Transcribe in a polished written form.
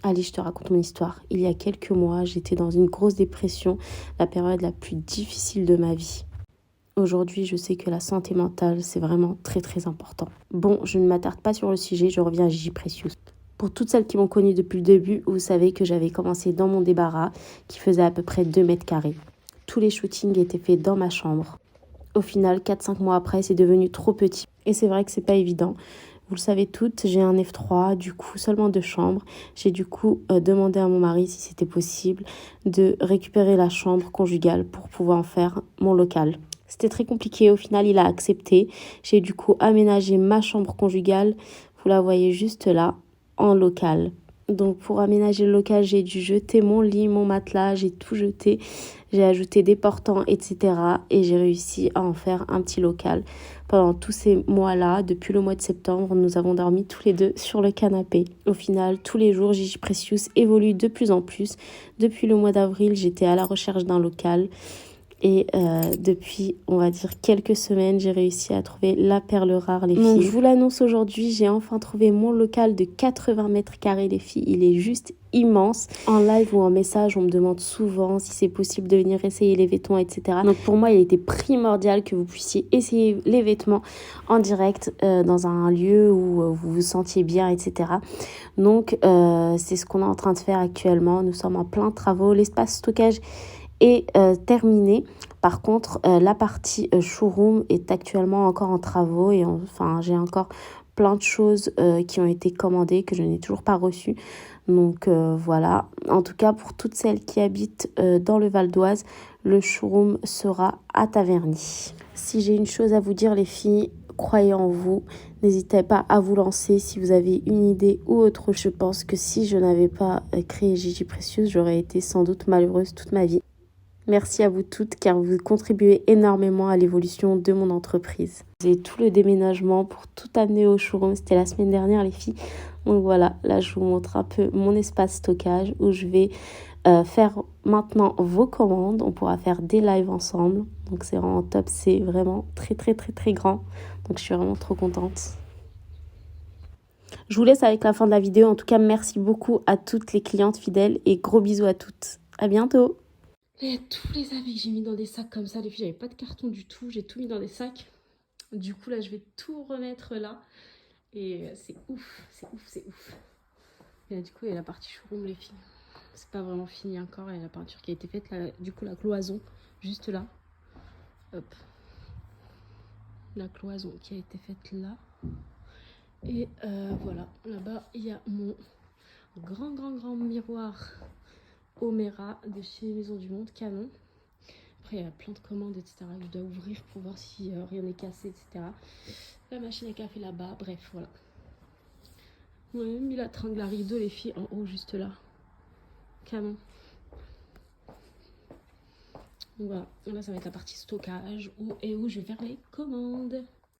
Allez, je te raconte mon histoire. Il y a quelques mois, j'étais dans une grosse dépression, la période la plus difficile de ma vie. Aujourd'hui, je sais que la santé mentale, c'est vraiment très très important. Bon, je ne m'attarde pas sur le sujet, je reviens à Gigi Precious. Pour toutes celles qui m'ont connue depuis le début, vous savez que j'avais commencé dans mon débarras qui faisait à peu près 2 mètres carrés. Tous les shootings étaient faits dans ma chambre. Au final, 4-5 mois après, c'est devenu trop petit. Et c'est vrai que c'est pas évident. Vous le savez toutes, j'ai un F3, du coup seulement 2 chambres. J'ai du coup demandé à mon mari si c'était possible de récupérer la chambre conjugale pour pouvoir en faire mon local. C'était très compliqué, au final il a accepté. J'ai du coup aménagé ma chambre conjugale, vous la voyez juste là, en local. Donc pour aménager le local, j'ai dû jeter mon lit, mon matelas, j'ai tout jeté. J'ai ajouté des portants, etc. Et j'ai réussi à en faire un petit local. Pendant tous ces mois-là, depuis le mois de septembre, nous avons dormi tous les deux sur le canapé. Au final, tous les jours, Gigi Precious évolue de plus en plus. Depuis le mois d'avril, j'étais à la recherche d'un local. Et depuis, on va dire, quelques semaines, j'ai réussi à trouver la perle rare, les filles. Donc, je vous l'annonce aujourd'hui, j'ai enfin trouvé mon local de 80 mètres carrés, les filles. Il est juste immense. En live ou en message, on me demande souvent si c'est possible de venir essayer les vêtements, etc. Donc, pour moi, il était primordial que vous puissiez essayer les vêtements en direct dans un lieu où vous vous sentiez bien, etc. Donc, c'est ce qu'on est en train de faire actuellement. Nous sommes en plein travaux. L'espace stockage est terminée. Par contre, la partie showroom est actuellement encore en travaux et enfin, j'ai encore plein de choses qui ont été commandées que je n'ai toujours pas reçues. Donc voilà, en tout cas pour toutes celles qui habitent dans le Val d'Oise, le showroom sera à Taverny. Si j'ai une chose à vous dire les filles, croyez en vous, n'hésitez pas à vous lancer si vous avez une idée ou autre. Je pense que si je n'avais pas créé Gigi Precious, j'aurais été sans doute malheureuse toute ma vie. Merci à vous toutes car vous contribuez énormément à l'évolution de mon entreprise. J'ai tout le déménagement pour tout amener au showroom. C'était la semaine dernière les filles. Donc voilà, là je vous montre un peu mon espace stockage où je vais faire maintenant vos commandes. On pourra faire des lives ensemble. Donc c'est vraiment top, c'est vraiment très très très très grand. Donc je suis vraiment trop contente. Je vous laisse avec la fin de la vidéo. En tout cas, merci beaucoup à toutes les clientes fidèles et gros bisous à toutes. À bientôt. Et tous les habits que j'ai mis dans des sacs comme ça, les filles, j'avais pas de carton du tout, j'ai tout mis dans des sacs. Du coup là je vais tout remettre là. Et c'est ouf, c'est ouf, c'est ouf. Et là du coup il y a la partie showroom les filles. C'est pas vraiment fini encore, il y a la peinture qui a été faite là, du coup la cloison, juste là. Hop. La cloison qui a été faite là. Et voilà, là-bas il y a mon grand miroir Omera de chez Maison du Monde, canon. Après, il y a plein de commandes, etc. que je dois ouvrir pour voir si rien n'est cassé, etc. La machine à café là-bas, bref, voilà. On a même mis la tringle à rideau, les filles, en haut, juste là. Canon. Donc voilà, là, ça va être la partie stockage où je vais faire les commandes.